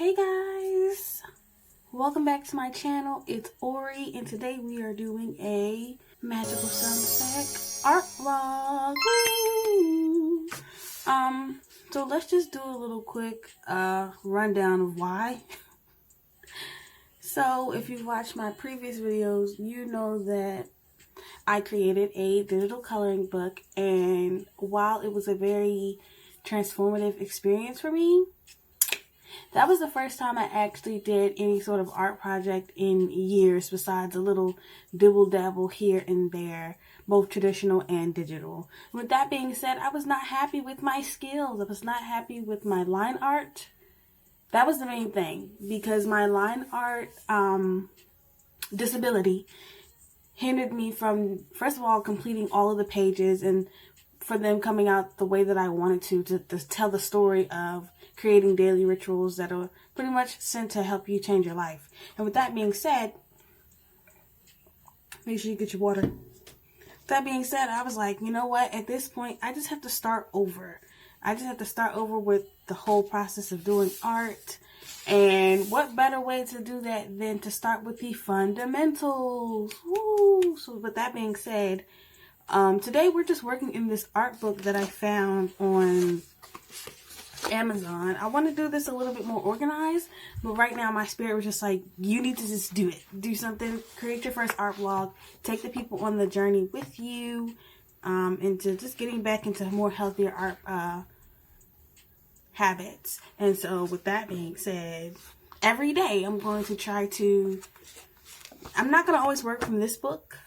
Hey guys, welcome back to my channel. It's Ori, and today we are doing a magical sound effect art vlog. Woo! So let's just do a little quick rundown of why. So if you've watched my previous videos, you know that I created a digital coloring book, and while it was a very transformative experience for me, that was the first time I actually did any sort of art project in years, besides a little dibble dabble here and there, both traditional and digital. With that being said, I was not happy with my skills. I was not happy with my line art. That was the main thing, because my line art disability hindered me from, first of all, completing all of the pages and for them coming out the way that I wanted to tell the story of creating daily rituals that are pretty much sent to help you change your life. And with that being said, make sure you get your water. With that being said, I was like, you know what? At this point, I just have to start over. I just have to start over with the whole process of doing art. And what better way to do that than to start with the fundamentals? Woo! So with that being said, today we're just working in this art book that I found on Amazon. I want to do this a little bit more organized, but right now my spirit was just like, you need to just do it. Do something, create your first art vlog, take the people on the journey with you, into just getting back into more healthier art habits. And so with that being said, every day I'm going to try to, I'm not going to always work from this book.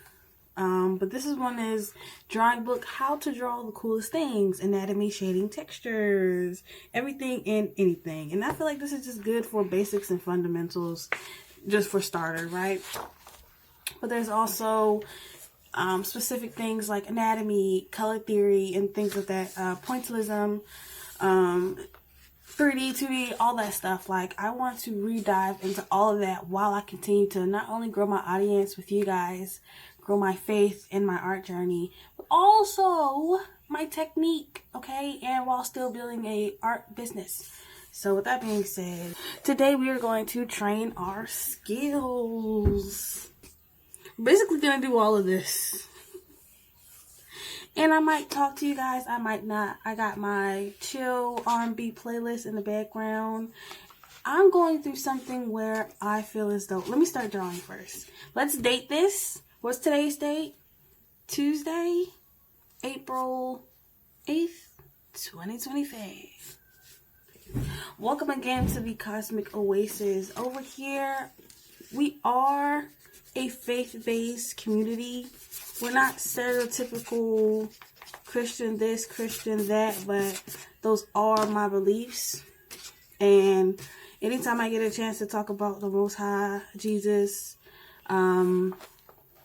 But this is one is drawing book, how to draw the coolest things, anatomy, shading, textures, everything and anything. And I feel like this is just good for basics and fundamentals, just for starter, right? But there's also specific things like anatomy, color theory, and things like that, pointillism, 3D, 2D, all that stuff. Like, I want to re-dive into all of that while I continue to not only grow my audience with you guys, grow my faith in my art journey, but also my technique, okay? And while still building a art business. So with that being said, today we are going to train our skills. Basically gonna do all of this. And I might talk to you guys, I might not. I got my chill R&B playlist in the background. I'm going through something where I feel as though, let me start drawing first. Let's date this. What's today's date? Tuesday, April 8th, 2025. Welcome again to the Cosmic Oasis. Over here, we are a faith-based community. We're not stereotypical Christian this, Christian that, but those are my beliefs. And anytime I get a chance to talk about the Most High, Jesus,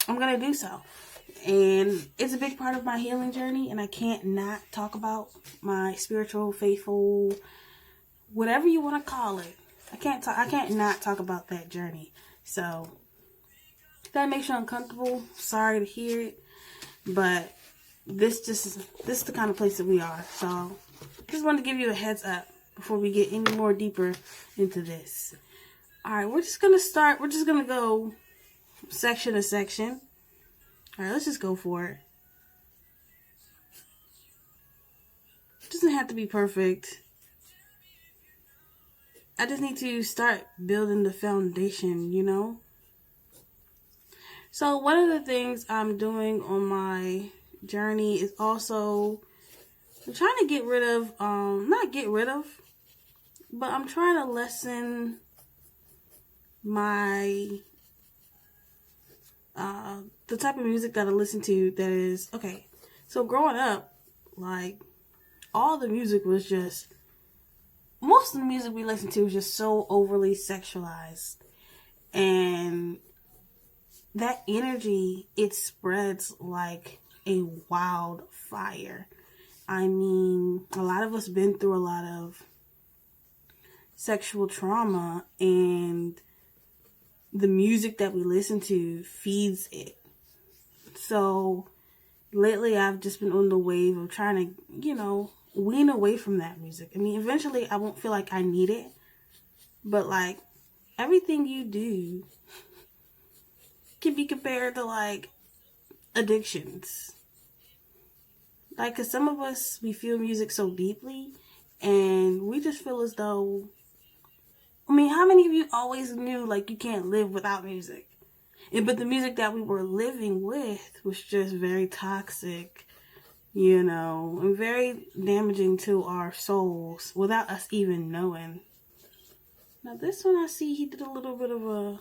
I'm going to do so. And it's a big part of my healing journey, and I can't not talk about my spiritual, faithful, whatever you want to call it. I can't not talk about that journey. So if that makes you uncomfortable, sorry to hear it, but this is the kind of place that we are. So just wanted to give you a heads up before we get any more deeper into this. Alright, we're just gonna go section to section. Alright, let's just go for it. It doesn't have to be perfect. I just need to start building the foundation, you know? So one of the things I'm doing on my journey is also, I'm trying to get rid of, not get rid of, but I'm trying to lessen my, the type of music that I listen to that is, okay, so growing up, like, all the music was just, most of the music we listened to was just so overly sexualized, and that energy, it spreads like a wildfire. I mean, a lot of us been through a lot of sexual trauma, and the music that we listen to feeds it. So lately I've just been on the wave of trying to, you know, wean away from that music. I mean, eventually I won't feel like I need it, but like everything you do can be compared to like addictions. Like, cause some of us, we feel music so deeply and we just feel as though, I mean, how many of you always knew like you can't live without music? But the music that we were living with was just very toxic, you know, and very damaging to our souls without us even knowing. Now this one I see he did a little bit of a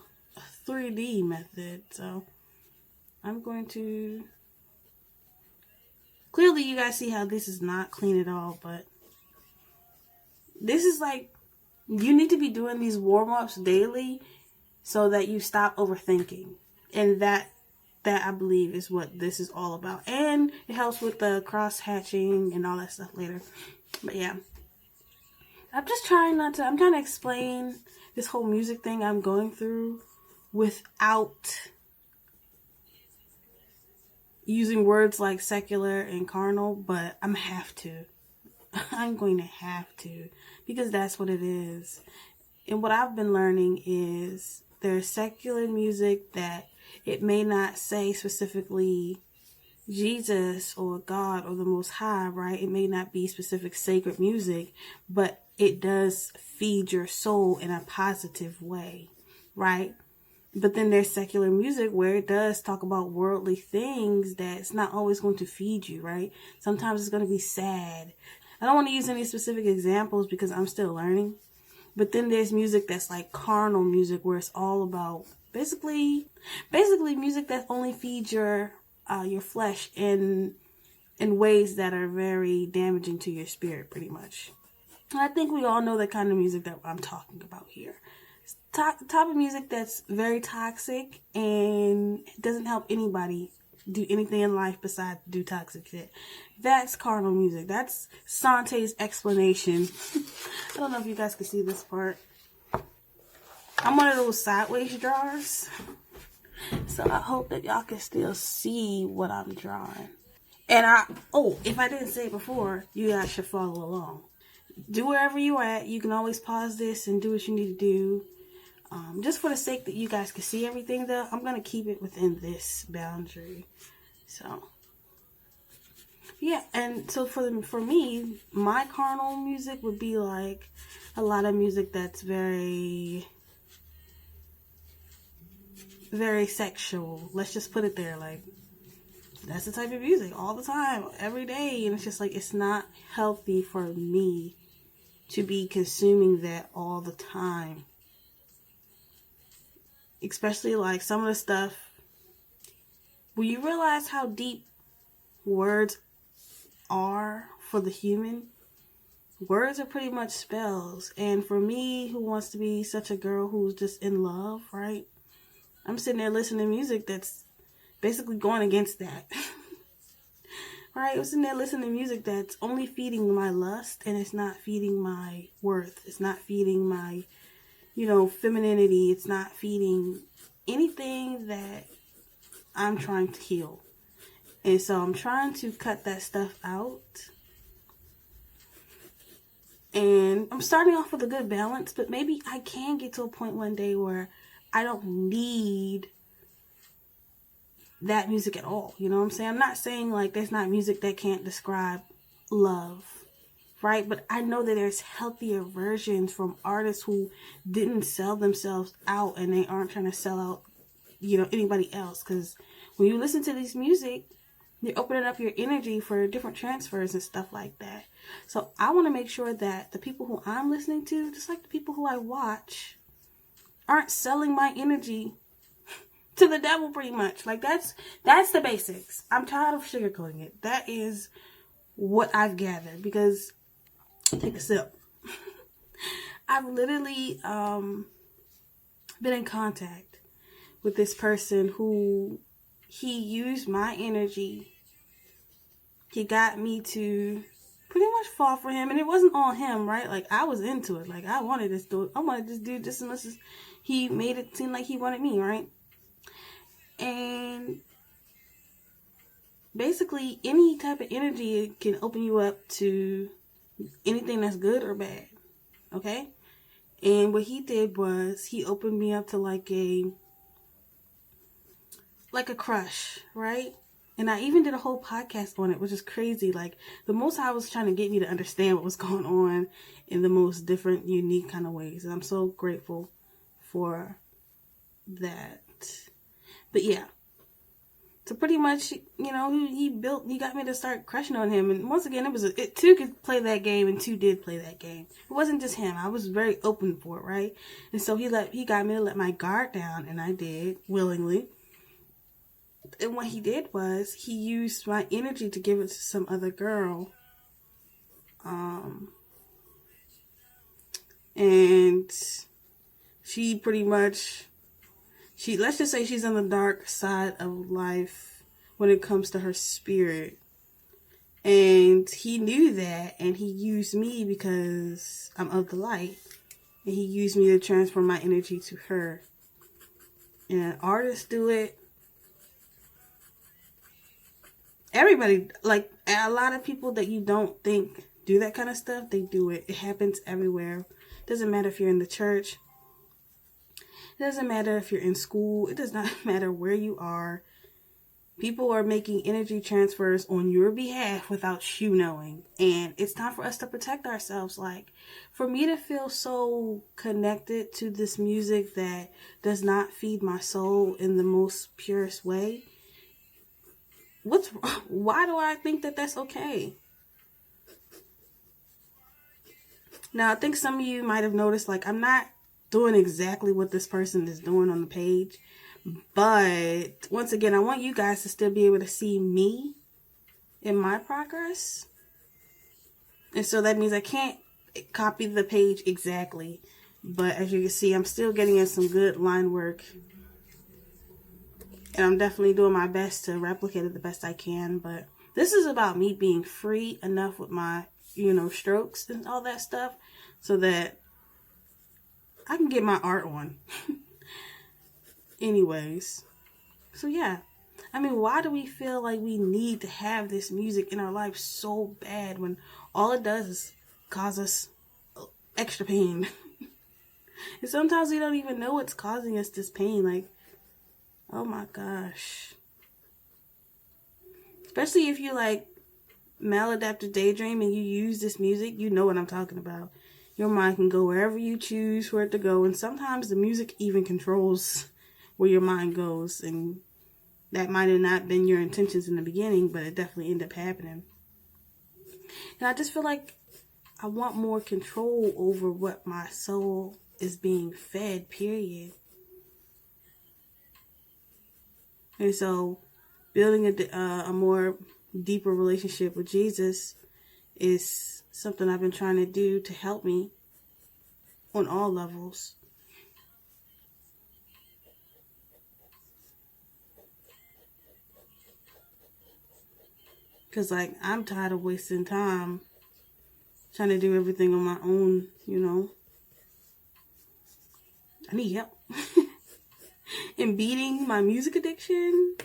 3D method, so I'm going to, clearly you guys see how this is not clean at all, but this is like, you need to be doing these warm-ups daily so that you stop overthinking. And that I believe is what this is all about. And it helps with the cross-hatching and all that stuff later. But yeah. I'm just trying I'm trying to explain this whole music thing I'm going through without using words like secular and carnal, but I'm have to. I'm going to have to, because that's what it is. And what I've been learning is there's secular music that it may not say specifically Jesus or God or the Most High, right? It may not be specific sacred music, but it does feed your soul in a positive way, right? But then there's secular music where it does talk about worldly things that's not always going to feed you, right? Sometimes it's going to be sad. I don't want to use any specific examples because I'm still learning. But then there's music that's like carnal music where it's all about basically music that only feeds your flesh in ways that are very damaging to your spirit, pretty much. And I think we all know the kind of music that I'm talking about here. It's type of music that's very toxic and doesn't help anybody do anything in life besides do toxic shit. That's carnal music. That's Sante's explanation. I don't know if you guys can see this part. I'm one of those sideways drawers, so I hope that y'all can still see what I'm drawing. And if I didn't say it before, you guys should follow along. Do wherever you're at. You can always pause this and do what you need to do. Just for the sake that you guys can see everything, though, I'm going to keep it within this boundary. So, yeah. And so for me, my carnal music would be like a lot of music that's very, very sexual. Let's just put it there. Like, that's the type of music all the time, every day. And it's just like, it's not healthy for me to be consuming that all the time. Especially like some of the stuff, when you realize how deep words are for the human, words are pretty much spells. And for me, who wants to be such a girl who's just in love, right? I'm sitting there listening to music that's basically going against that. Right? I'm sitting there listening to music that's only feeding my lust, and it's not feeding my worth. It's not feeding my, femininity. It's not feeding anything that I'm trying to heal. And so I'm trying to cut that stuff out. And I'm starting off with a good balance, but maybe I can get to a point one day where I don't need that music at all. You know what I'm saying? I'm not saying like there's not music that can't describe love, right? But I know that there's healthier versions from artists who didn't sell themselves out, and they aren't trying to sell out, anybody else. Because when you listen to this music, you're opening up your energy for different transfers and stuff like that. So I want to make sure that the people who I'm listening to, just like the people who I watch, aren't selling my energy to the devil, pretty much. Like, that's the basics. I'm tired of sugarcoating it. That is what I've gathered. Because, take a sip. I've literally been in contact with this person who, he used my energy. He got me to pretty much fall for him. And it wasn't all him, right? Like, I was into it. Like, I wanted this dude just as much as he made it seem like he wanted me, right? And basically, any type of energy can open you up to anything that's good or bad. Okay? And what he did was he opened me up to like a crush, right? And I even did a whole podcast on it, which is crazy. Like, the Most High was trying to get me to understand what was going on in the most different, unique kind of ways. And I'm so grateful for that. But yeah. So pretty much, you know, he got me to start crushing on him. And once again, two could play that game and two did play that game. It wasn't just him. I was very open for it, right? And so he got me to let my guard down, and I did willingly. And what he did was he used my energy to give it to some other girl. And she pretty much, let's just say she's on the dark side of life when it comes to her spirit. And he knew that, and he used me because I'm of the light. And he used me to transfer my energy to her. And artists do it. Everybody, like a lot of people that you don't think do that kind of stuff, they do it. It happens everywhere. Doesn't matter if you're in the church. It doesn't matter if you're in school. It does not matter where you are. People are making energy transfers on your behalf without you knowing. And it's time for us to protect ourselves. Like, for me to feel so connected to this music that does not feed my soul in the most purest way, why do I think that that's okay? Now, I think some of you might have noticed, like, I'm not doing exactly what this person is doing on the page. But once again, I want you guys to still be able to see me in my progress. And so that means I can't copy the page exactly. But as you can see, I'm still getting in some good line work. And I'm definitely doing my best to replicate it the best I can. But this is about me being free enough with my, strokes and all that stuff, so that I can get my art on. Anyways. So yeah. I mean, why do we feel like we need to have this music in our life so bad when all it does is cause us extra pain? And sometimes we don't even know what's causing us this pain. Like, oh my gosh. Especially if you like maladaptive daydream and you use this music, you know what I'm talking about. Your mind can go wherever you choose for it to go. And sometimes the music even controls where your mind goes. And that might have not been your intentions in the beginning, but it definitely ended up happening. And I just feel like I want more control over what my soul is being fed, period. And so building a more deeper relationship with Jesus is something I've been trying to do to help me on all levels. Because, like, I'm tired of wasting time trying to do everything on my own, I need help. And beating my music addiction,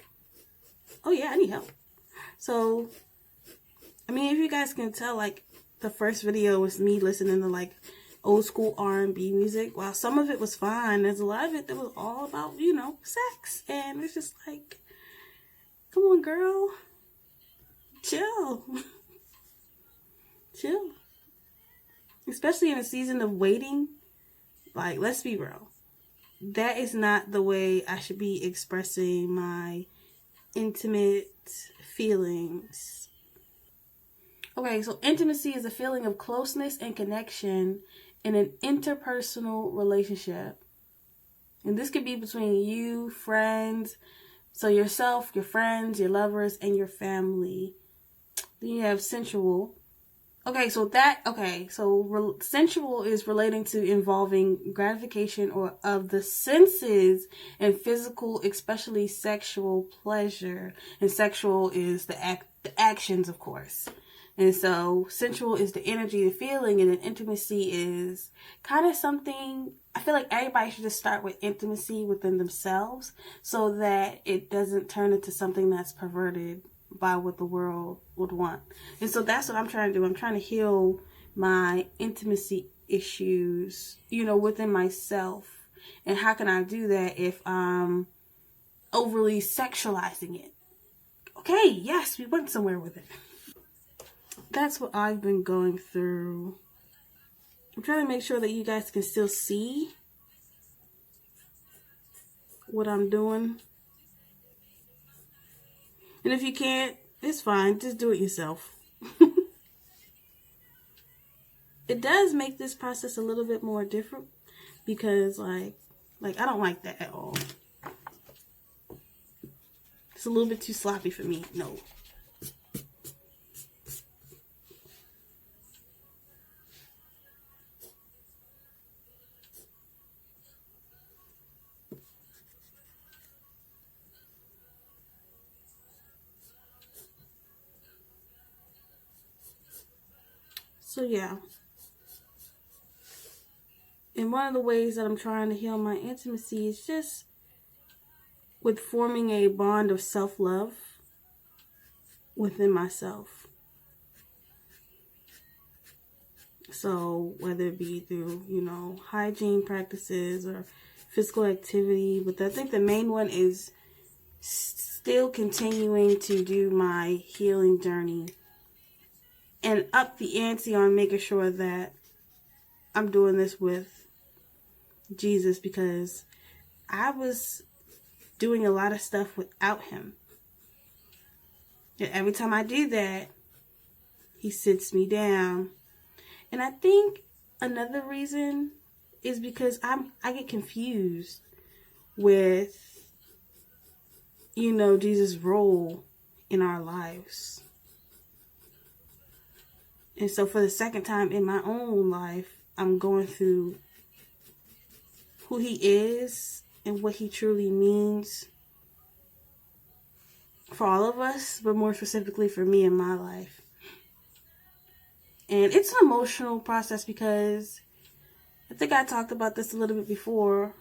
oh yeah, I need help. So, I mean, if you guys can tell, like, the first video was me listening to, like, old school R&B music. While some of it was fine, there's a lot of it that was all about, sex. And it's just like, come on, girl. Chill. Chill. Especially in a season of waiting. Like, let's be real. That is not the way I should be expressing my intimate feelings. Okay, so intimacy is a feeling of closeness and connection in an interpersonal relationship. And this could be between you, friends, so yourself, your friends, your lovers, and your family. Then you have sensual. Sensual is relating to involving gratification or of the senses and physical, especially sexual pleasure. And sexual is the actions, of course. And so sensual is the energy, the feeling, and then intimacy is kind of something. I feel like everybody should just start with intimacy within themselves so that it doesn't turn into something that's perverted by what the world would want. And so that's what I'm trying to do. I'm trying to heal my intimacy issues, within myself. And how can I do that if I'm overly sexualizing it? Okay, yes, we went somewhere with it. That's what I've been going through. I'm trying to make sure that you guys can still see what I'm doing. And if you can't, it's fine. Just do it yourself. It does make this process a little bit more different because like I don't like that at all. It's a little bit too sloppy for me. No. So yeah. And one of the ways that I'm trying to heal my intimacy is just with forming a bond of self-love within myself. So whether it be through, hygiene practices or physical activity, but I think the main one is still continuing to do my healing journey and up the ante on making sure that I'm doing this with Jesus, because I was doing a lot of stuff without him. And every time I do that, he sits me down. And I think another reason is because I get confused with, Jesus' role in our lives. And so for the second time in my own life, I'm going through who he is and what he truly means for all of us, but more specifically for me in my life. And it's an emotional process because I think I talked about this a little bit before.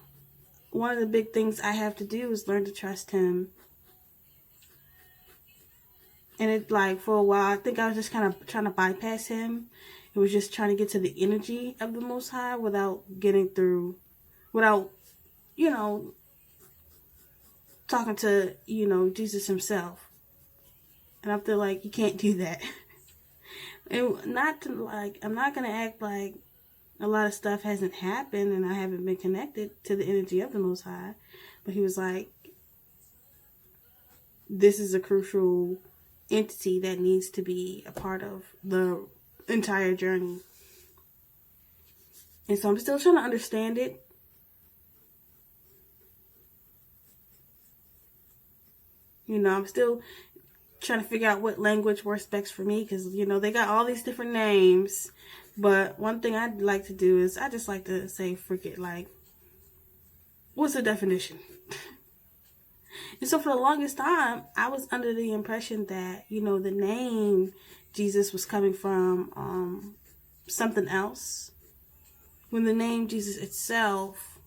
One of the big things I have to do is learn to trust him. And it for a while, I think I was just kind of trying to bypass him. It was just trying to get to the energy of the Most High without talking to, Jesus himself. And I feel like you can't do that. And I'm not going to act like a lot of stuff hasn't happened and I haven't been connected to the energy of the Most High. But he was like, this is a crucial entity that needs to be a part of the entire journey. And so I'm still trying to understand it. I'm still trying to figure out what language works best for me because, they got all these different names. But one thing I'd like to do is I just like to say, frick it, what's the definition? And so for the longest time, I was under the impression that, the name Jesus was coming from something else. When the name Jesus itself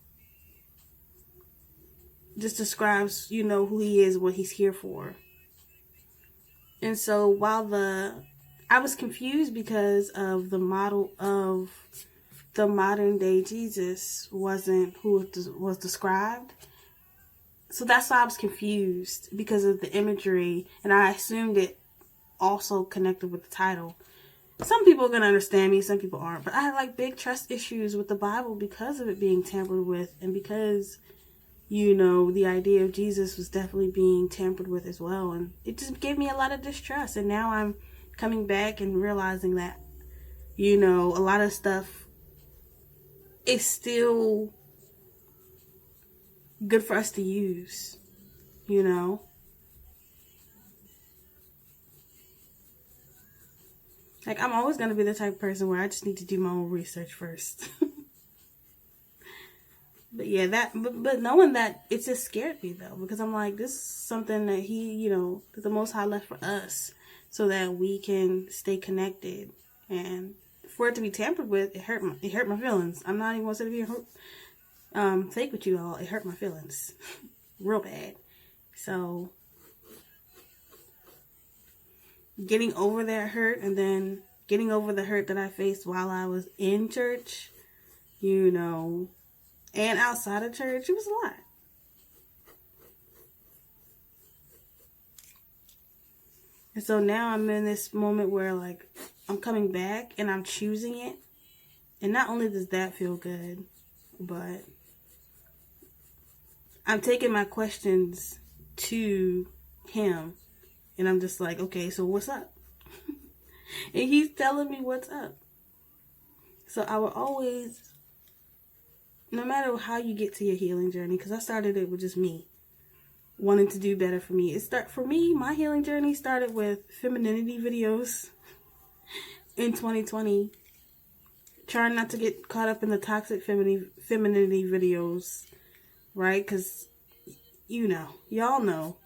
just describes, who he is, what he's here for. And so while I was confused because of the model of the modern day Jesus wasn't who was described. So that's why I was confused because of the imagery, and I assumed it also connected with the title. Some people are going to understand me, some people aren't, but I had big trust issues with the Bible because of it being tampered with, and because the idea of Jesus was definitely being tampered with as well. And it just gave me a lot of distrust. And now I'm coming back and realizing that, a lot of stuff is still good for us to use, I'm always going to be the type of person where I just need to do my own research first. But yeah, but knowing that, it just scared me though, because I'm like, this is something that he, that the Most High left for us so that we can stay connected. And for it to be tampered with, it hurt my feelings. I'm not even going to sit here fake with you all. It hurt my feelings real bad. So getting over that hurt, and then getting over the hurt that I faced while I was in church, you know, and outside of church. It was a lot. And so now I'm in this moment where, like, I'm coming back and I'm choosing it. And not only does that feel good, but I'm taking my questions to him. And I'm just like, okay, so what's up? And he's telling me what's up. So I will always, no matter how you get to your healing journey, because I started it with just me wanting to do better for me. For me, my healing journey started with femininity videos in 2020. Trying not to get caught up in the toxic femininity videos, right? Because, y'all know.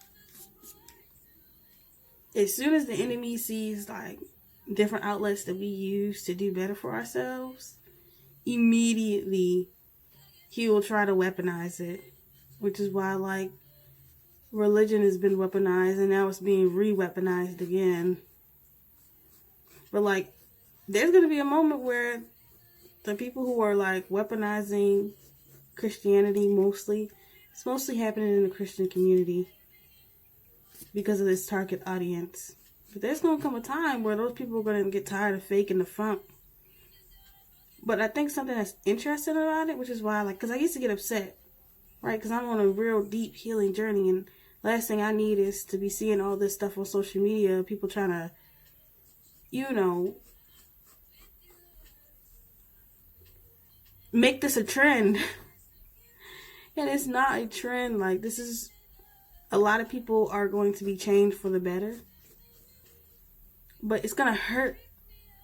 As soon as the enemy sees, like, different outlets that we use to do better for ourselves, immediately he will try to weaponize it. Which is why, like, religion has been weaponized and now it's being re-weaponized again. But, like, there's going to be a moment where the people who are, like, weaponizing Christianity it's mostly happening in the Christian community because of this target audience. But there's going to come a time where those people are going to get tired of faking the funk. But I think something that's interesting about it, which is why, like, because I used to get upset, right? Because I'm on a real deep healing journey, and last thing I need is to be seeing all this stuff on social media, people trying to, make this a trend. And it's not a trend. Like, this is, a lot of people are going to be changed for the better. But it's going to hurt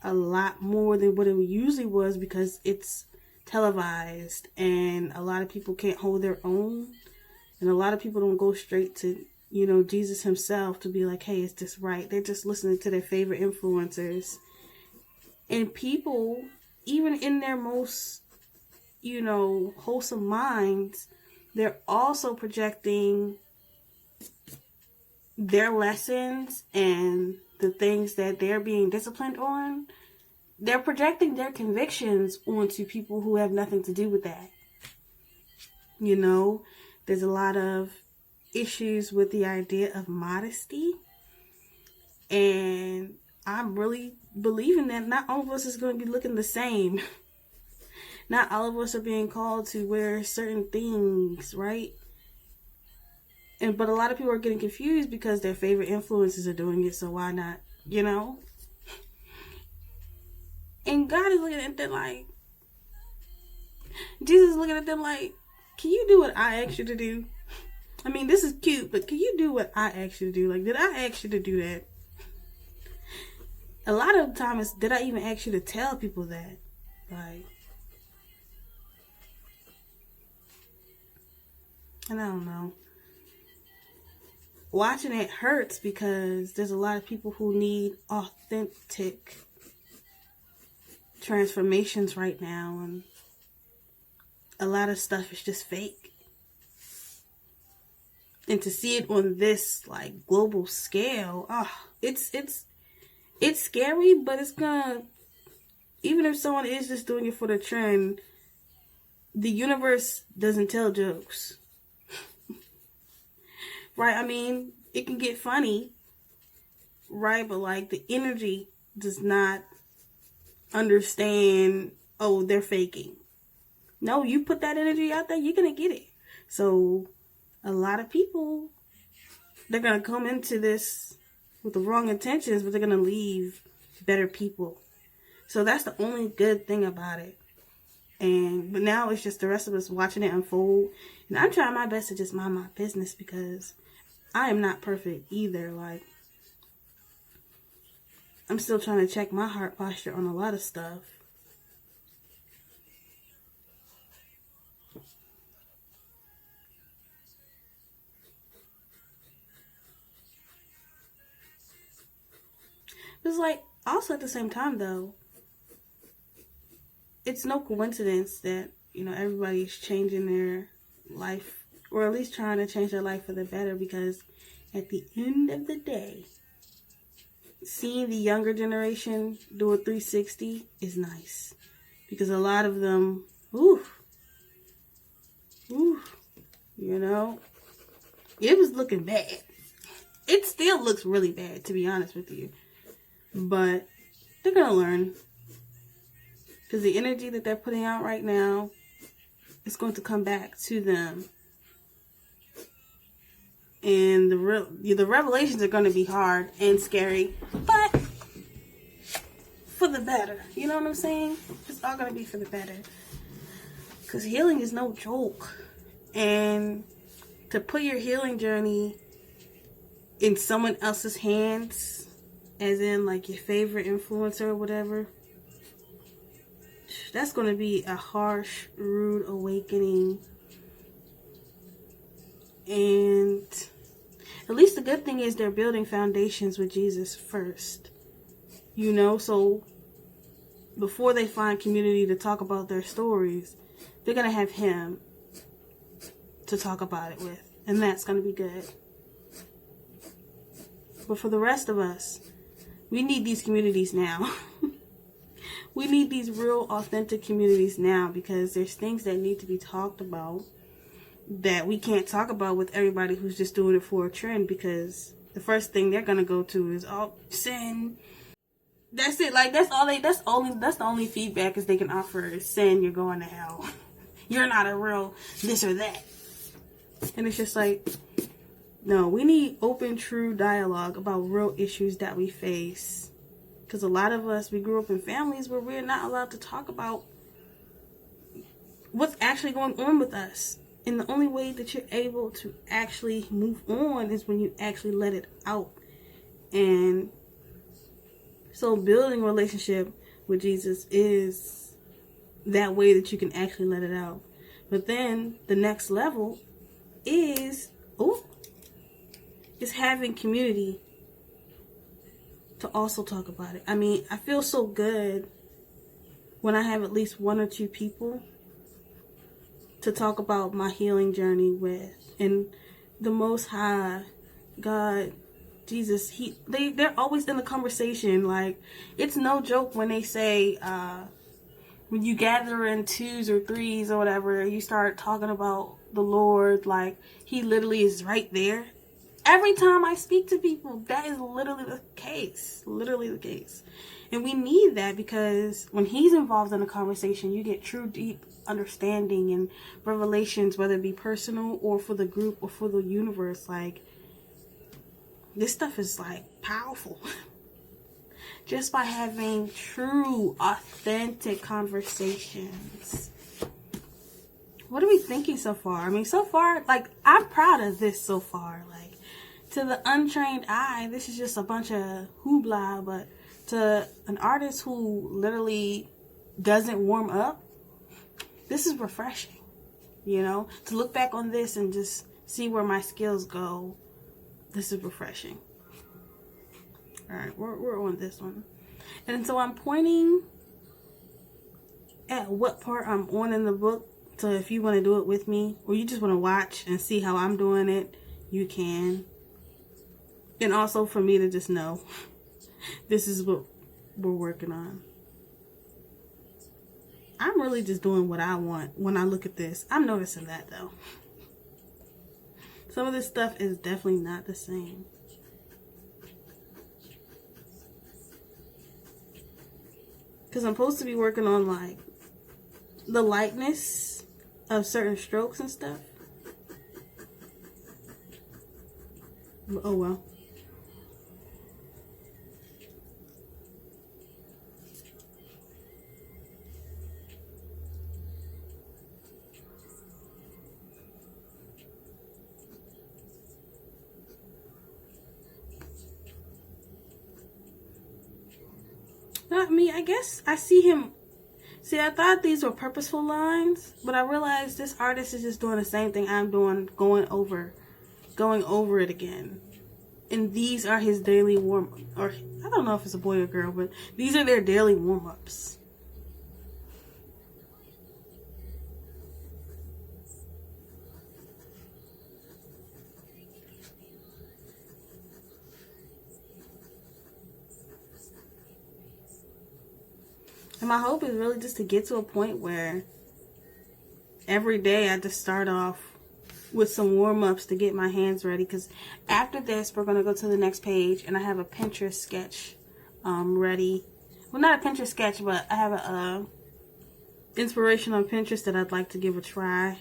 a lot more than what it usually was because it's televised and a lot of people can't hold their own. And a lot of people don't go straight to, Jesus himself to be like, hey, is this right? They're just listening to their favorite influencers. And people, even in their most wholesome minds, they're also projecting their lessons and the things that they're being disciplined on. They're projecting their convictions onto people who have nothing to do with that. There's a lot of issues with the idea of modesty. And I'm really believing that not all of us is going to be looking the same. Not all of us are being called to wear certain things, right? But a lot of people are getting confused because their favorite influencers are doing it, so why not, And God is looking at them like, Jesus is looking at them like, can you do what I asked you to do? I mean, this is cute, but can you do what I asked you to do? Like, did I ask you to do that? A lot of the time it's, did I even ask you to tell people that? Like, and I don't know. Watching it hurts because there's a lot of people who need authentic transformations right now, and a lot of stuff is just fake. And to see it on this, like, global scale, it's scary, but it's gonna, even if someone is just doing it for the trend, the universe doesn't tell jokes. Right? I mean, it can get funny, right? But, like, the energy does not understand, oh, they're faking. No, you put that energy out there, you're going to get it. So, a lot of people, they're going to come into this with the wrong intentions, but they're going to leave better people. So, that's the only good thing about it. But now it's just the rest of us watching it unfold. And I'm trying my best to just mind my business because I am not perfect either. Like, I'm still trying to check my heart posture on a lot of stuff. It's like, also at the same time though, it's no coincidence that, everybody's changing their life, or at least trying to change their life for the better, because at the end of the day, seeing the younger generation do a 360 is nice, because a lot of them Oof. Oof. You know, it was looking bad. It still looks really bad, to be honest with you. But they're going to learn. Because the energy that they're putting out right now is going to come back to them. And the revelations are going to be hard and scary. But for the better. You know what I'm saying? It's all going to be for the better. Because healing is no joke. And to put your healing journey in someone else's hands, as in like your favorite influencer or whatever, that's going to be a harsh, rude awakening. And at least the good thing is they're building foundations with Jesus first. You know, so before they find community to talk about their stories, they're going to have him to talk about it with. And that's going to be good. But for the rest of us, we need these communities now. We need these real, authentic communities now, because there's things that need to be talked about that we can't talk about with everybody who's just doing it for a trend, because the first thing they're going to go to is, oh, sin. That's it. Like, that's the only feedback is they can offer is sin, you're going to hell. You're not a real this or that. And it's just like, no, we need open, true dialogue about real issues that we face. Because a lot of us, we grew up in families where we're not allowed to talk about what's actually going on with us. And the only way that you're able to actually move on is when you actually let it out. And so building a relationship with Jesus is that way that you can actually let it out. But then the next level is having community to also talk about it. I mean, I feel so good when I have at least one or two people to talk about my healing journey with. And the Most High, God, Jesus, they're always in the conversation. Like, it's no joke when they say, when you gather in twos or threes or whatever, you start talking about the Lord, like, he literally is right there. Every time I speak to people, that is literally the case. Literally the case. And we need that, because when he's involved in a conversation, you get true, deep understanding and revelations, whether it be personal or for the group or for the universe. Like, this stuff is, like, powerful. Just by having true, authentic conversations. What are we thinking so far? I mean, so far, like, I'm proud of this so far. Like, to the untrained eye, this is just a bunch of hoopla, but to an artist who literally doesn't warm up, this is refreshing, you know? To look back on this and just see where my skills go, this is refreshing. Alright, we're on this one. And so I'm pointing at what part I'm on in the book. So if you want to do it with me, or you just want to watch and see how I'm doing it, you can. And also for me to just know, this is what we're working on. I'm really just doing what I want when I look at this. I'm noticing that, though. Some of this stuff is definitely not the same. Because I'm supposed to be working on, like, the lightness of certain strokes and stuff. Oh, well. Not me. I guess I see him. See, I thought these were purposeful lines, but I realized this artist is just doing the same thing I'm doing, going over it again. And these are his daily or I don't know if it's a boy or girl, but these are their daily warm-ups. And my hope is really just to get to a point where every day I just start off with some warm-ups to get my hands ready, because after this we're going to go to the next page and I have a Pinterest sketch ready. Well, not a Pinterest sketch, but I have a inspiration on Pinterest that I'd like to give a try.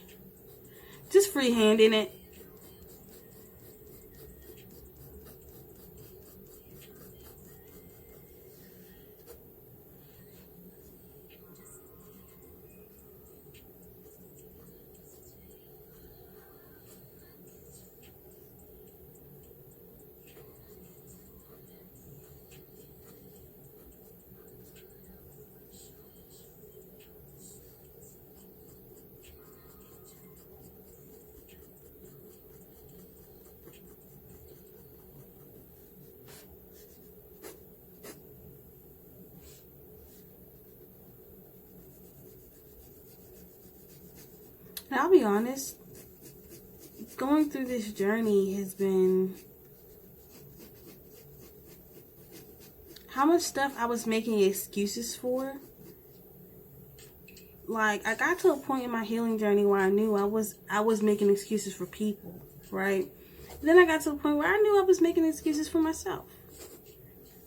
Just freehanding it. And I'll be honest, going through this journey has been, how much stuff I was making excuses for. Like, I got to a point in my healing journey where I knew I was making excuses for people, right? Then I got to the point where I knew I was making excuses for myself.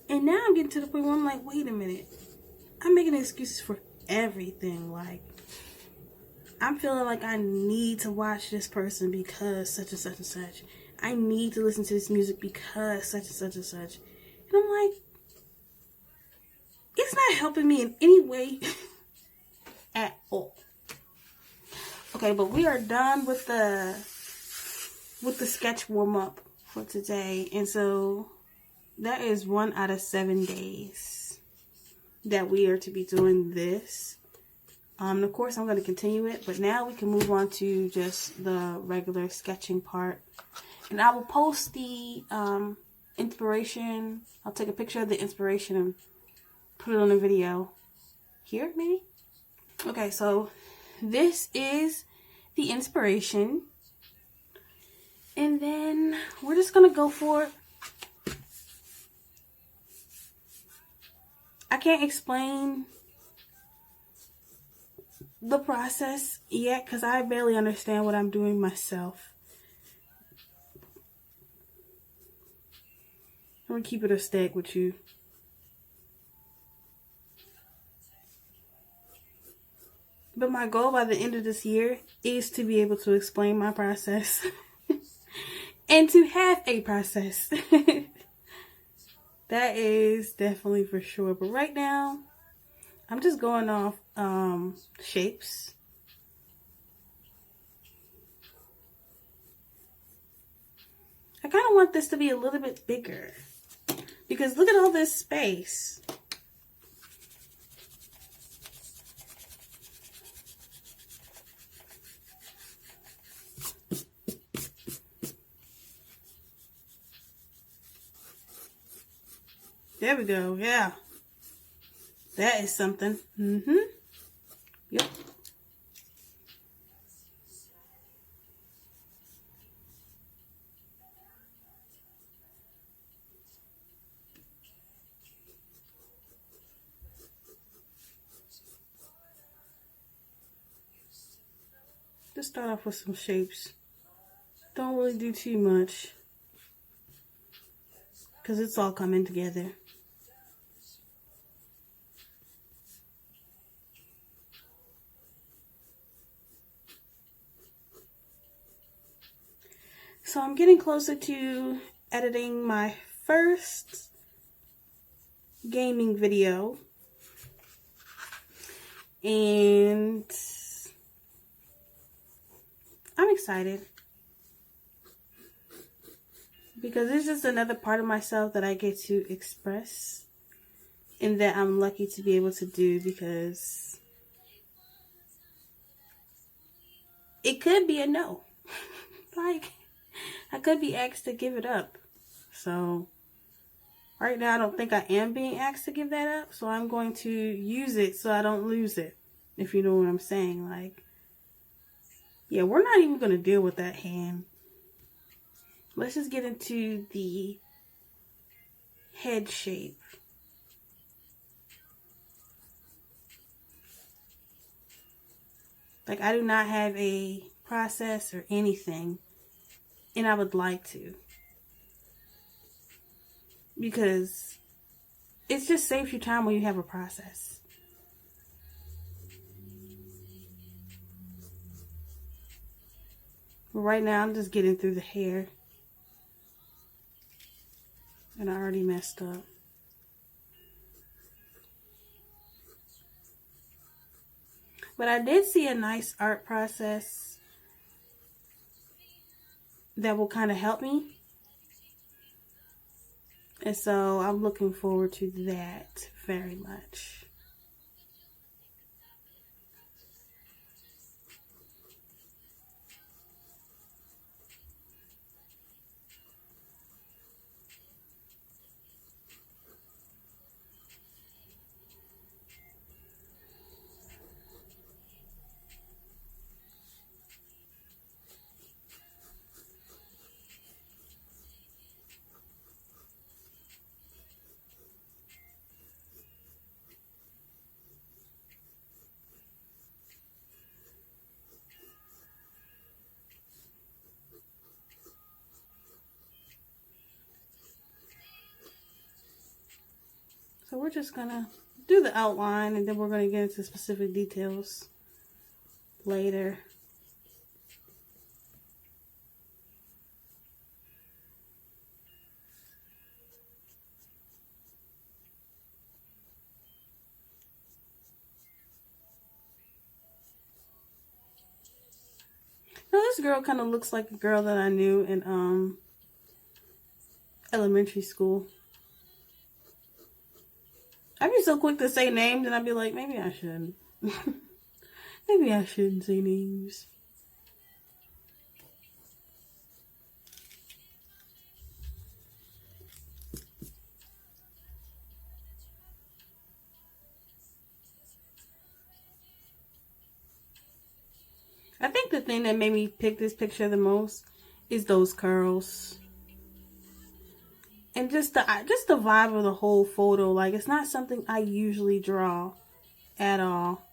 And now I'm getting to the point where I'm like, wait a minute. I'm making excuses for everything. Like, I'm feeling like I need to watch this person because such and such and such. I need to listen to this music because such and such and such. And I'm like, it's not helping me in any way at all. Okay, but we are done with the sketch warm-up for today. And so that is 1 out of 7 days that we are to be doing this. Of course, I'm going to continue it, but now we can move on to just the regular sketching part. And I will post the inspiration. I'll take a picture of the inspiration and put it on a video here, maybe. Okay, so this is the inspiration. And then we're just going to go for it. I can't explain the process yet because I barely understand what I'm doing myself. I'm going to keep it a stack with you. But my goal by the end of this year is to be able to explain my process and to have a process. That is definitely for sure. But right now, I'm just going off shapes. I kind of want this to be a little bit bigger because look at all this space. There we go. Yeah. That is something. Yep. Just start off with some shapes. Don't really do too much because it's all coming together. So I'm getting closer to editing my first gaming video. And I'm excited because it's just another part of myself that I get to express and that I'm lucky to be able to do, because it could be a no. Like, I could be asked to give it up. So right now I don't think I am being asked to give that up, so I'm going to use it so I don't lose it, if you know what I'm saying. Like, yeah, we're not even going to deal with that hand. Let's just get into the head shape. Like, I do not have a process or anything, and I would like to, because it just saves you time when you have a process. But right now, I'm just getting through the hair, and I already messed up. But I did see a nice art process that will kind of help me. And so I'm looking forward to that very much. So we're just gonna do the outline, and then we're gonna get into specific details later. Now this girl kind of looks like a girl that I knew in elementary school. I'd be so quick to say names, and I'd be like, maybe I shouldn't. Maybe I shouldn't say names. I think the thing that made me pick this picture the most is those curls. And just the vibe of the whole photo. Like, it's not something I usually draw at all.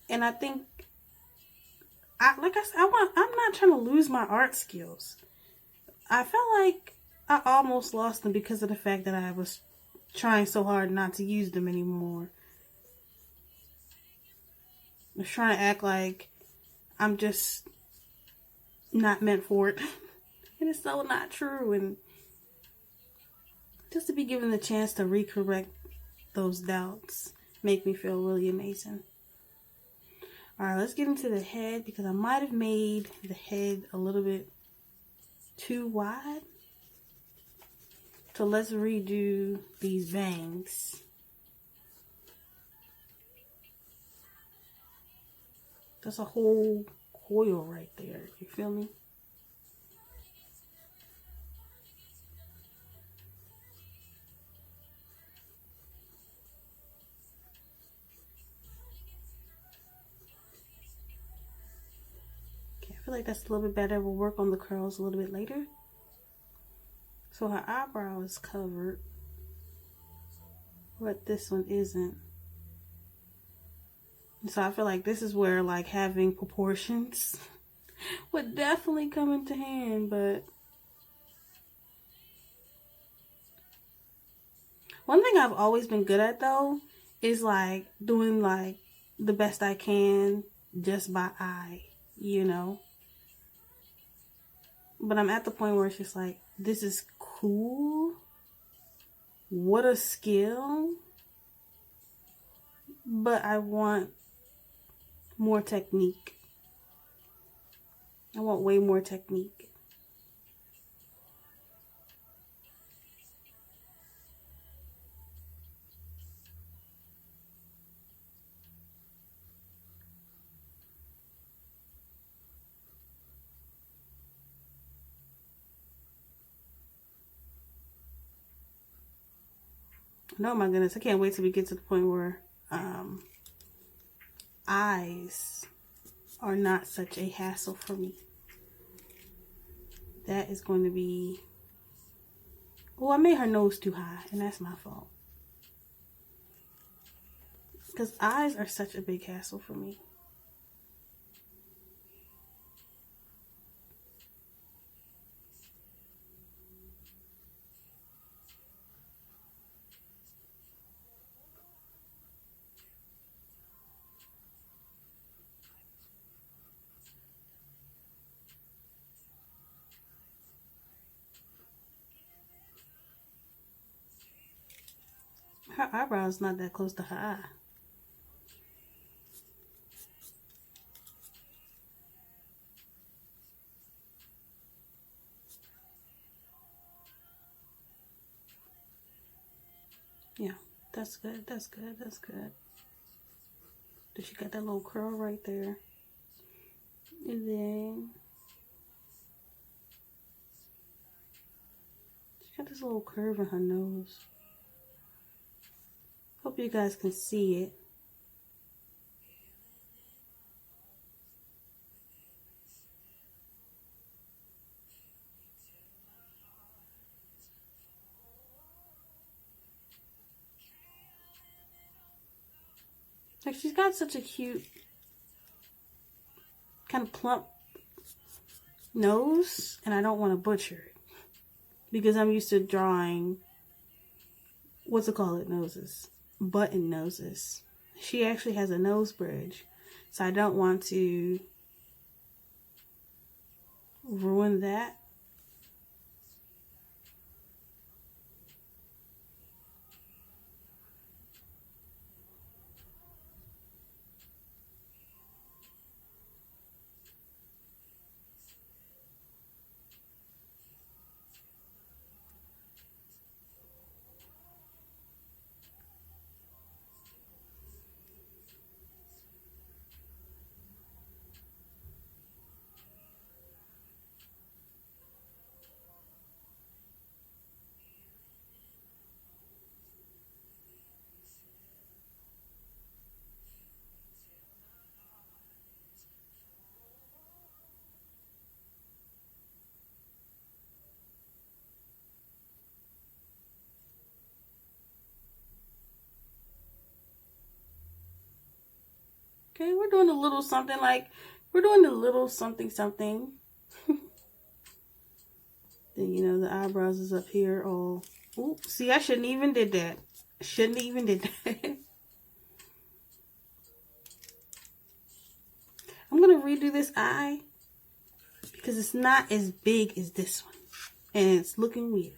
And I think, like I said, I'm not trying to lose my art skills. I felt like I almost lost them because of the fact that I was trying so hard not to use them anymore. I was trying to act like I'm just not meant for it. And it's so not true. And just to be given the chance to recorrect those doubts make me feel really amazing. Alright, let's get into the head, because I might have made the head a little bit too wide. So let's redo these bangs. That's a whole coil right there. You feel me? Okay, I feel like that's a little bit better. We'll work on the curls a little bit later. So her eyebrow is covered, but this one isn't. So I feel like this is where, like, having proportions would definitely come into hand. But one thing I've always been good at, though, is like doing like the best I can just by eye, you know. But I'm at the point where it's just like, this is cool. What a skill. But I want more technique. I want way more technique. No, my goodness, I can't wait till we get to the point where eyes are not such a hassle for me. That is going to be... Oh, I made her nose too high, and that's my fault. Because eyes are such a big hassle for me. Her eyebrow's not that close to her eye. Yeah, that's good. That's good. That's good. Then she got that little curl right there. And then she got this little curve in her nose. Hope you guys can see it. Like, she's got such a cute, kind of plump nose, and I don't want to butcher it because I'm used to drawing, what's it called, noses, button noses. She actually has a nose bridge, so I don't want to ruin that. Okay, we're doing a little something, like, we're doing a little something something. Then, you know, the eyebrows is up here all, ooh, see, I shouldn't even did that. Shouldn't even did that. I'm gonna redo this eye because it's not as big as this one, and it's looking weird.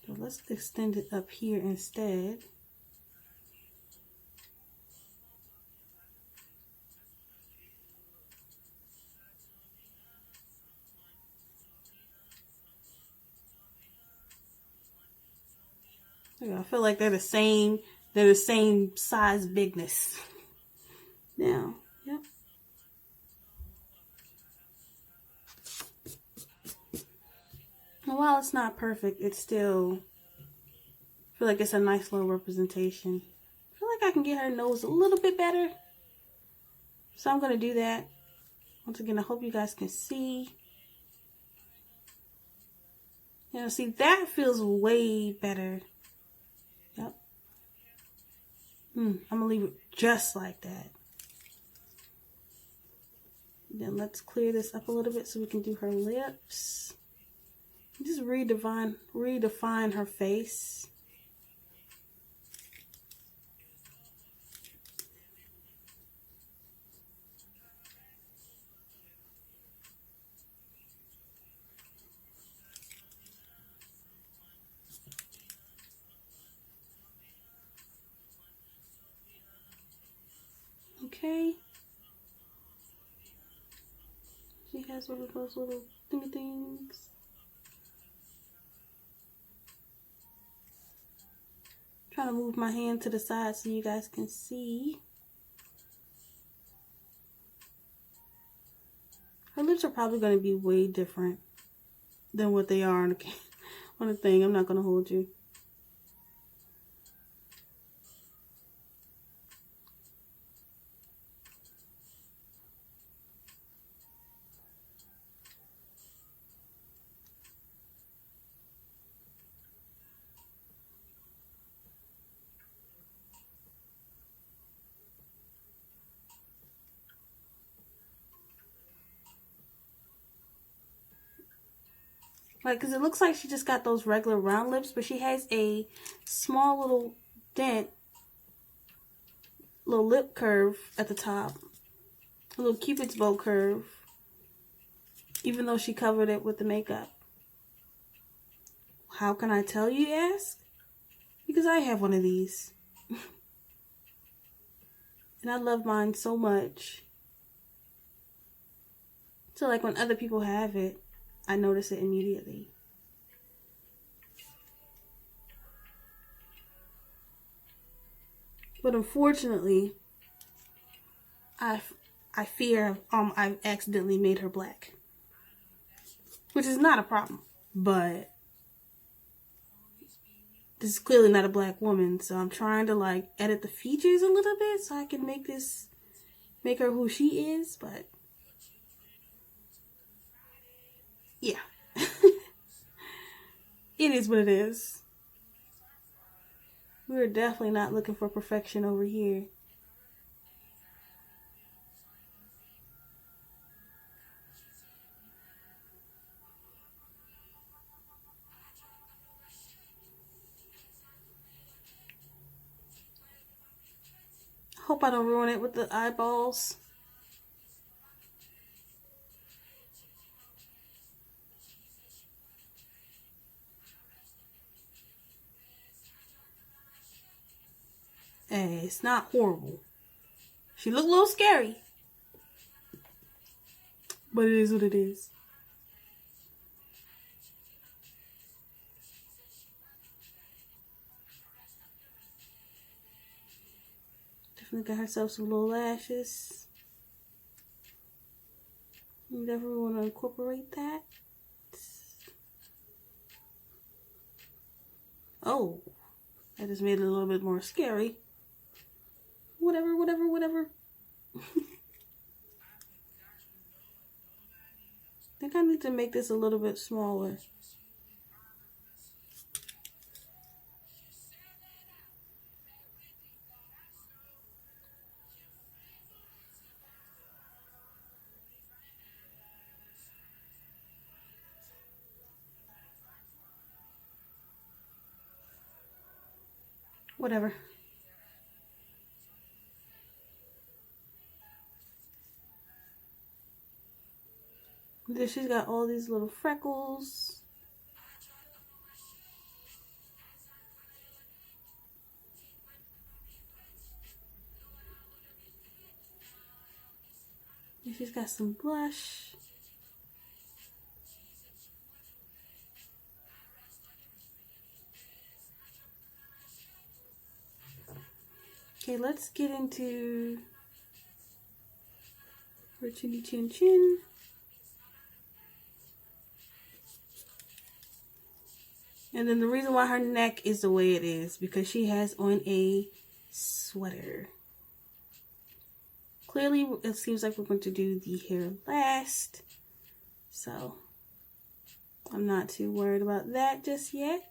So let's extend it up here instead. I feel like they're the same size bigness. Now, yep. And while it's not perfect, it's still, I feel like it's a nice little representation. I feel like I can get her nose a little bit better. So I'm going to do that. Once again, I hope you guys can see. You know, see, that feels way better. Yep. I'm going to leave it just like that. Then let's clear this up a little bit so we can do her lips. Just redefine her face. Okay. She has one of those little thingy things. Trying to move my hand to the side so you guys can see. Her lips are probably going to be way different than what they are on the thing. I'm not going to hold you. Like, because it looks like she just got those regular round lips, but she has a small little dent, little lip curve at the top, a little Cupid's bow curve, even though she covered it with the makeup. How can I tell, you ask? Because I have one of these. And I love mine so much. So like when other people have it, I notice it immediately. But unfortunately, I fear I've accidentally made her black. Which is not a problem. But this is clearly not a black woman, so I'm trying to like edit the features a little bit so I can make her who she is, but yeah. It is what it is. We're definitely not looking for perfection over here. Hope I don't ruin it with the eyeballs. Hey, it's not horrible. She looked a little scary. But it is what it is. Definitely got herself some little lashes. You definitely want to incorporate that. Oh, that just made it a little bit more scary. Whatever. I think I need to make this a little bit smaller. Whatever. Then she's got all these little freckles. And she's got some blush. Okay, let's get into her chinny chin chin. And then the reason why her neck is the way it is because she has on a sweater. Clearly, it seems like we're going to do the hair last. So, I'm not too worried about that just yet.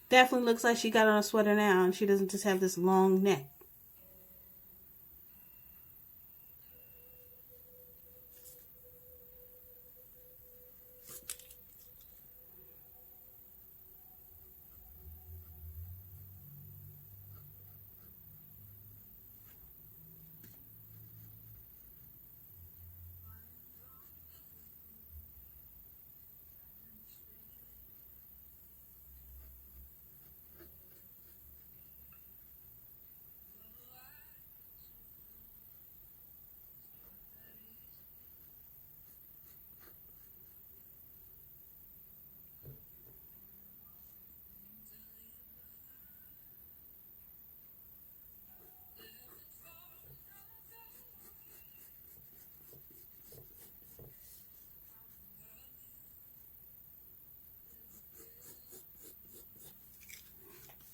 Definitely looks like she got on a sweater now and she doesn't just have this long neck.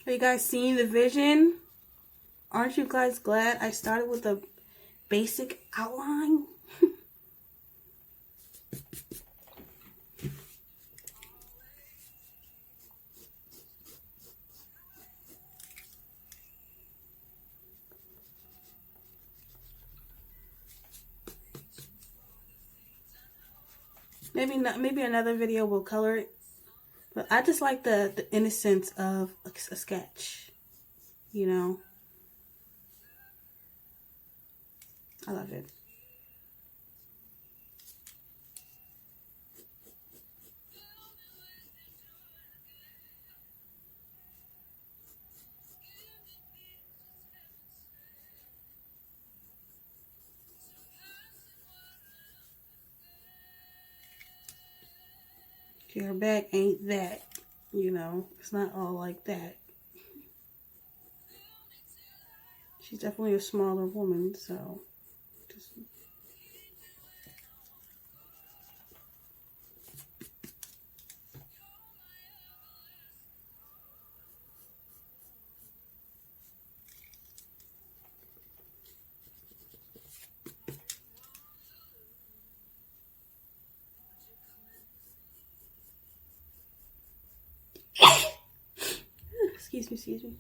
Are you guys seeing the vision? Aren't you guys glad I started with a basic outline? Maybe not. Maybe another video will color it. But I just like the innocence of a sketch. You know, I love it. Your back ain't that, you know. It's not all like that. She's definitely a smaller woman, so just... Excuse me, excuse me.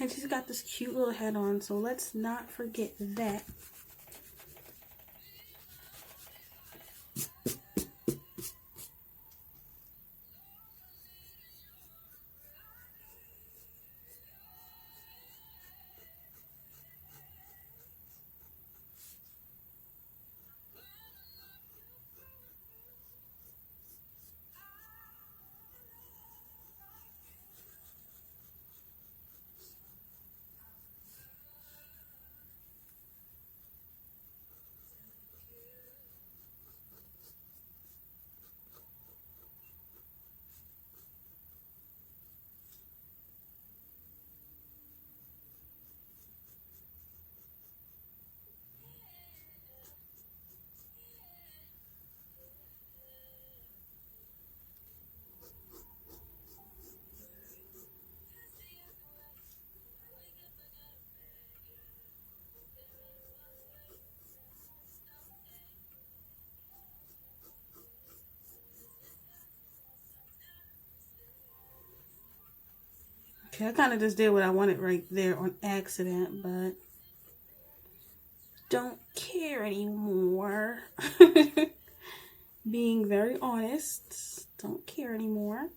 And she's got this cute little head on, so let's not forget that. Okay, I kind of just did what I wanted right there on accident, but don't care anymore. Being very honest, don't care anymore.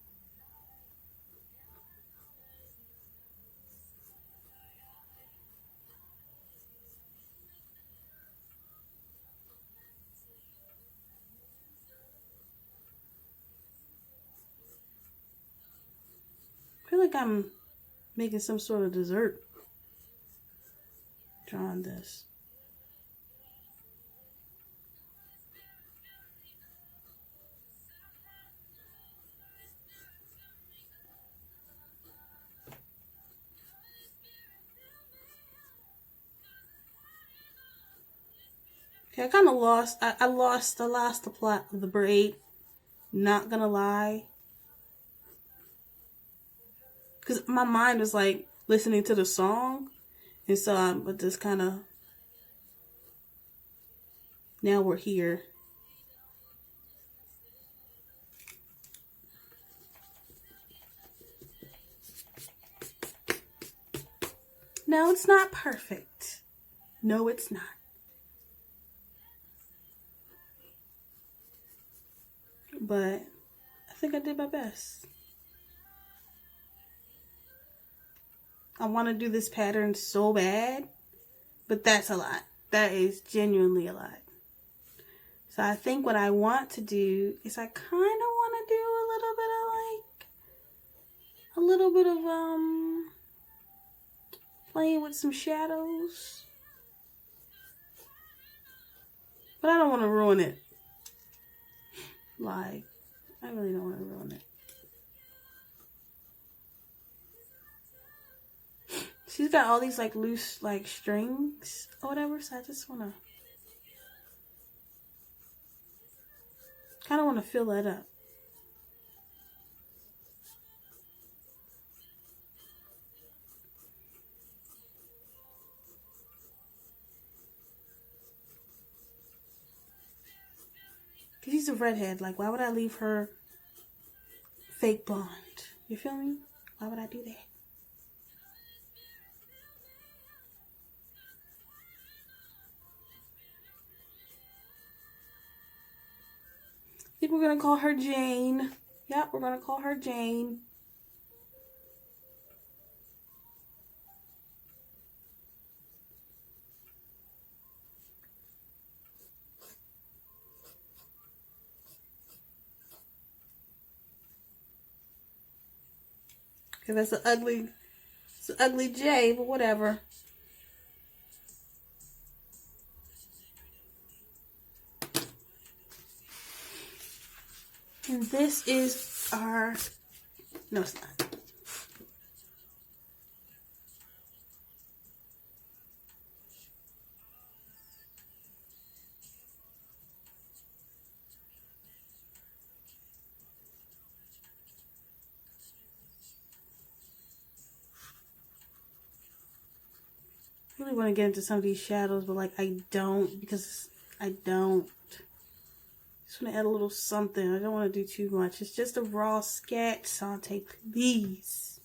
I feel like I'm making some sort of dessert drawing this. Okay, I kind of lost. I lost the plot of the braid. Not gonna lie, because my mind was like listening to the song, and so I'm just kind of. Now we're here. No, it's not perfect. No, it's not. But I think I did my best. I want to do this pattern so bad, but that's a lot. That is genuinely a lot. So I think what I want to do is I kind of want to do a little bit of playing with some shadows. But I don't want to ruin it. Like, I really don't want to ruin it. She's got all these like loose like strings or whatever, so I just want to Kind of want to fill that up. Because he's a redhead. Like, why would I leave her fake blonde? You feel me? Why would I do that? I think we're going to call her Jane. Yep, we're going to call her Jane. Okay, that's an ugly J, but whatever. And this is our, no it's not. I really want to get into some of these shadows, but like I don't, because I don't. Just want to add a little something. I don't want to do too much. It's just a raw sketch, Sante, please.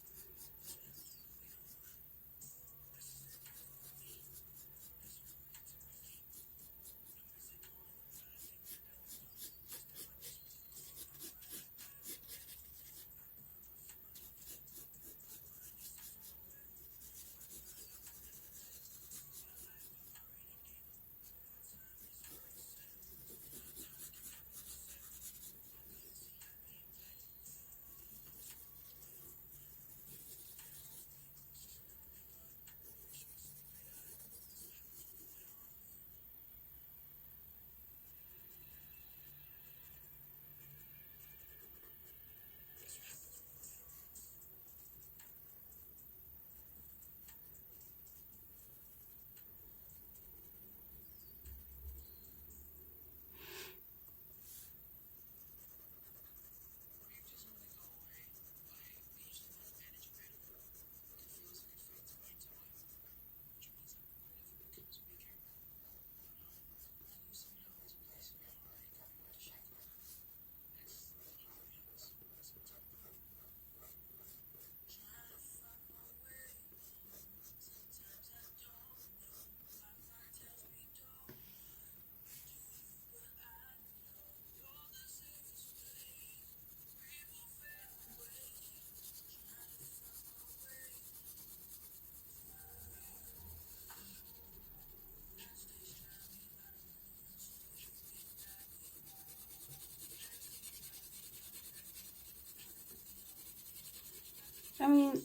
I mean,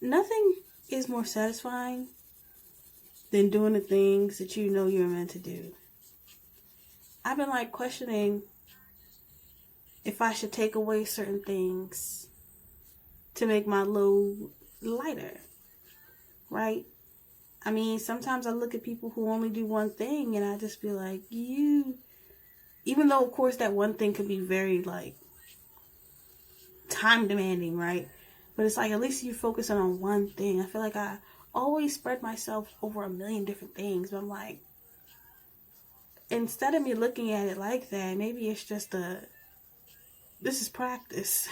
nothing is more satisfying than doing the things that you know you're meant to do. I've been like questioning if I should take away certain things to make my load lighter, right? I mean, sometimes I look at people who only do one thing and I just be like, even though of course that one thing could be very like time demanding, right? But it's like, at least you're focusing on one thing. I feel like I always spread myself over a million different things, but I'm like, instead of me looking at it like that, maybe it's just this is practice.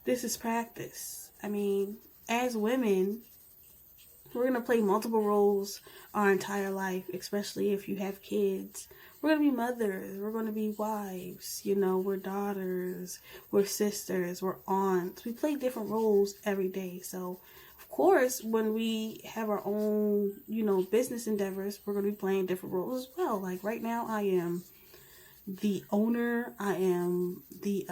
This is practice. I mean, as women, we're going to play multiple roles our entire life, especially if you have kids. We're going to be mothers. We're going to be wives. You know, we're daughters. We're sisters. We're aunts. We play different roles every day. So, of course, when we have our own, you know, business endeavors, we're going to be playing different roles as well. Like right now, I am the owner. I am the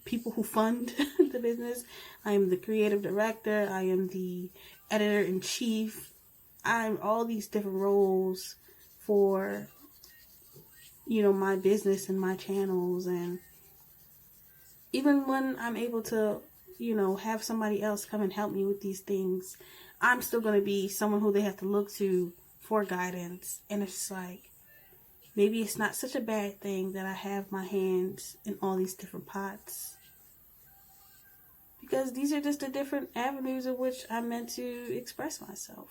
people who fund the business. I am the creative director. I am the editor-in-chief. I'm all these different roles for, you know, my business and my channels. And even when I'm able to, you know, have somebody else come and help me with these things, I'm still going to be someone who they have to look to for guidance. And it's like, maybe it's not such a bad thing that I have my hands in all these different pots. Because these are just the different avenues in which I'm meant to express myself.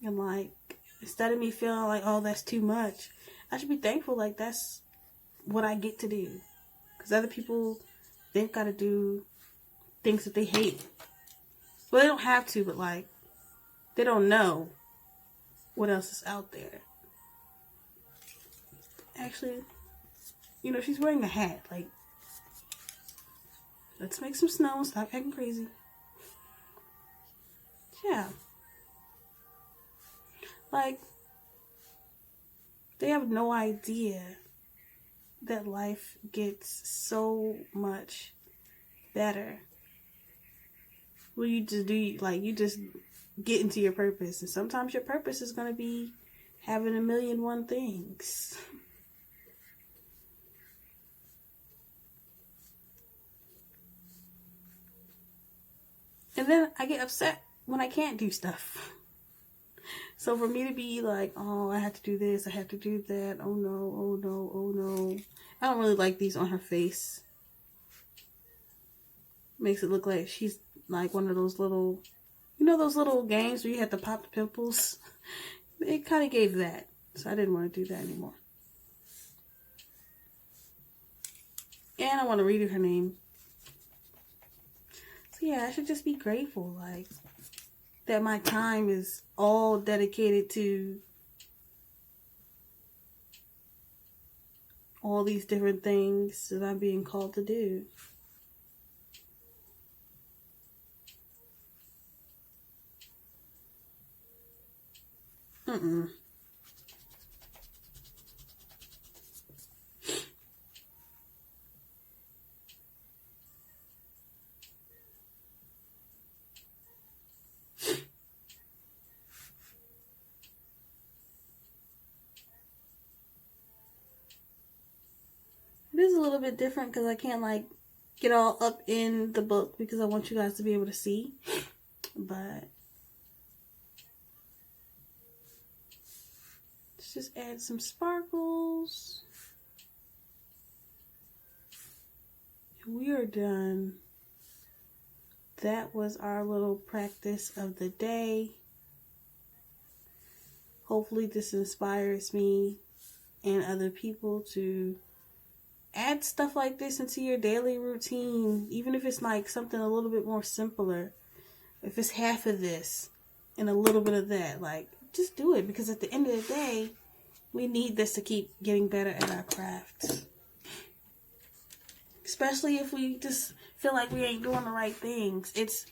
And like, instead of me feeling like, oh, that's too much, I should be thankful like that's what I get to do. Because other people, they've got to do things that they hate. Well, they don't have to, but like, they don't know what else is out there. Actually, you know, she's wearing a hat. Like, let's make some snow and stop acting crazy. Yeah. Like, they have no idea that life gets so much better when you just do, like, you just get into your purpose. And sometimes your purpose is going to be having 1,000,001 things. And then I get upset when I can't do stuff. So for me to be like, oh, I have to do this, I have to do that, oh no, oh no, oh no. I don't really like these on her face. Makes it look like she's like one of those little, you know those little games where you have to pop the pimples? It kind of gave that. So I didn't want to do that anymore. And I want to read her name. So yeah, I should just be grateful, like, that my time is all dedicated to all these different things that I'm being called to do. It is a little bit different because I can't like get all up in the book because I want you guys to be able to see. But let's just add some sparkles. We are done. That was our little practice of the day. Hopefully this inspires me and other people to add stuff like this into your daily routine, even if it's like something a little bit more simpler. If it's half of this and a little bit of that, like, just do it, because at the end of the day, we need this to keep getting better at our crafts. Especially if we just feel like we ain't doing the right things. It's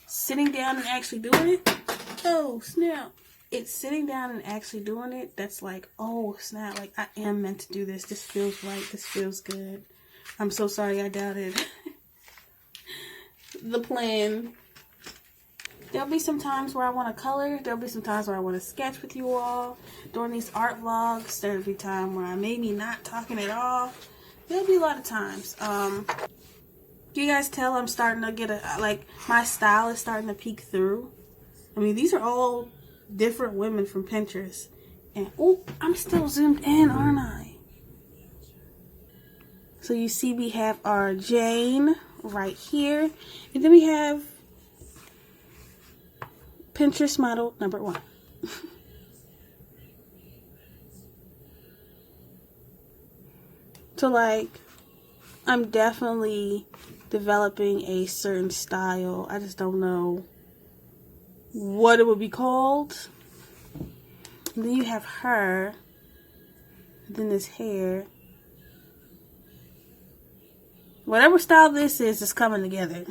sitting down and actually doing it. Oh, snap. It's sitting down and actually doing it that's like, oh, snap, like, I am meant to do this. This feels right. This feels good. I'm so sorry I doubted the plan. There'll be some times where I want to color. There'll be some times where I want to sketch with you all. During these art vlogs, there'll be time where I may be not talking at all. There'll be a lot of times. You guys tell I'm starting to get like, my style is starting to peek through. I mean, these are all different women from Pinterest. And, oh, I'm still zoomed in, aren't I? So you see we have our Jane right here. And then we have Pinterest model number 1. So, like, I'm definitely developing a certain style. I just don't know what it would be called. And then you have her. And then this hair. Whatever style this is coming together.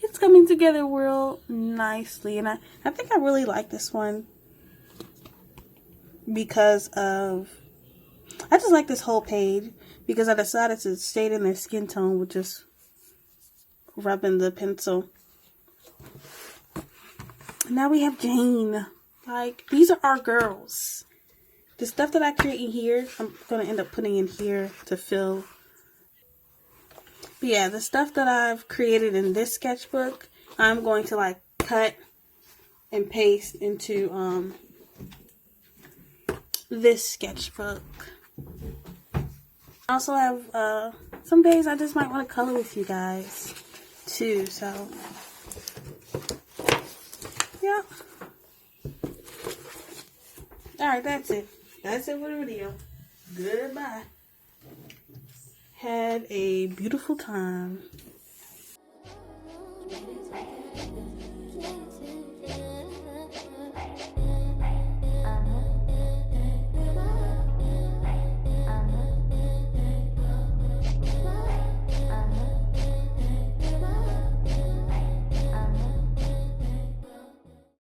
It's coming together real nicely. And I think I really like this one because of, I just like this whole page because I decided to stay in their skin tone with just rubbing the pencil. Now we have Jane. Like, these are our girls. The stuff that I create in here, I'm going to end up putting in here to fill. But yeah, the stuff that I've created in this sketchbook, I'm going to like cut and paste into this sketchbook. I also have some days I just might want to color with you guys too, so yeah. Alright, that's it. That's it for the video. Goodbye. Had a beautiful time.